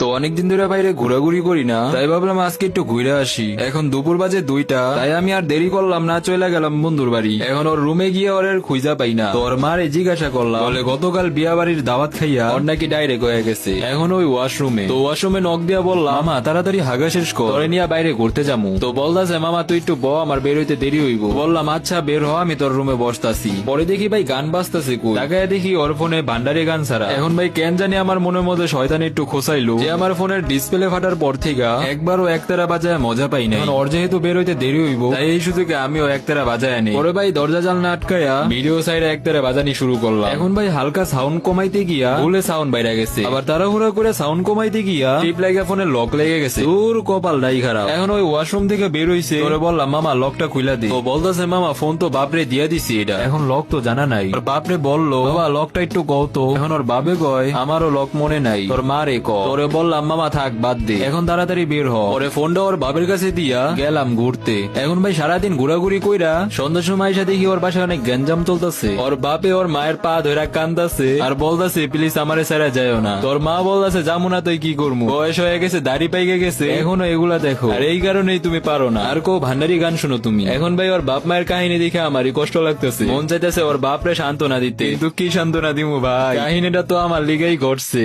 তো অনেকদিন ধরে বাইরে ঘোরাঘুরি করি না, তাই ভাবলাম আজকে একটু ঘুরে আসি। এখন দুপুর বাজে 2টা, তাই আমি আর দেরি করলাম না, চলে গেলাম বন্ধুর বাড়ি। এখন ওর রুমে গিয়ে ওর খুঁজা পাই না। তো ওর মারে জিজ্ঞাসা করলাম, বলে গতকাল বিয়া বাড়ির দাওয়াত খাইয়া ওর নাকি ডাইরেক্ট হয়ে গেছে, এখন ওই ওয়াশরুমে। তো ওয়াশরুমে নক দিয়া বললাম, মামা তাড়াতাড়ি হাগা শেষ কর, তোরে নিয়ে বাইরে ঘুরতে যাবো। তো বলতাছে, মামা তুই একটু ব, আমার বের হইতে দেরি হইব। বললাম আচ্ছা বের হ, আমি তোর রুমে বসতাছি। পরে দেখি ভাই গান বাজতাছে, কই তাকায় দেখি ওর ফোনে ভান্ডারে গান ছাড়া। এখন ভাই কেন জানি আমার মনের মধ্যে শয়তান একটু খোসাইলো যে আমার ফোনের ডিসপ্লে ফাটার পর থেকে একবারও একতারা বাজায় মজা পাই না। ওর যেহেতু বের হইতে দেরি হইব, তাই এই সুযোগে আমিও একতারা বাজায় আনি। পরে ভাই দরজা জানলা আটকায়া ভিডিও সাইডে একতারা বাজানি শুরু করলাম। এখন ভাই হালকা সাউন্ড কমাইতে গিয়া ভুলে সাউন্ড বাইরে গেছে, আবার তাড়াহুড়া করে সাউন্ড কমাইতে গিয়া টিপ লাগা ফোনে লক লেগে গেছে। তোর কপাল নাই খারাপ। এখন ওই ওয়াশরুম থেকে বের হইছে, তোরে বললাম মামা লকটা খুইলা দি। তো বলতেছে, মামা ফোন তো বাপরে দিয়া দিছি, এটা এখন লক তো জানা নাই। ওর বাপরে বললো, বাবা লকটা একটু কও তো। এখন ওর বাবে কয়, আমারও লক মনে নাই, তোর মা রে ক। তোরে বললাম মামা থাক বাদ দে, এখন তাড়াতাড়ি বের হ। পরে ফোনটা ওর বাবের কাছে দিয়া গেলাম ঘুরতে। এখন ভাই সারাদিন ঘোরাঘুরি কইরা সন্ধ্যার সময় এসে দেখি ওর বাসায় অনেক গ্যাঞ্জাম চলতেছে। ওর বাপে ওর মায়ের পা ধরে কান্দাছে আর বলতেছে, প্লিজ আমারে ছেড়ে যায়ও না। তোর মা বলতেছে, যাবো না তুই কি করবো, বয়স হয়ে গেছে, দাড়ি পাইকে গেছে, এখনো এগুলা দেখো, আর এই কারণেই তুমি পারো না। আর কো ভান্ডারি গান শুনো তুমি। এখন ভাই ওর বাপ মায়ের কাহিনী দেখে আমারই কষ্ট লাগতেছে, মন চাইতেছে ওর বাপরে সান্ত্বনা দিতে, কিন্তু কি সান্ত্বনা দিমু ভাই, কাহিনীটা তো আমার লিগেই ঘটছে।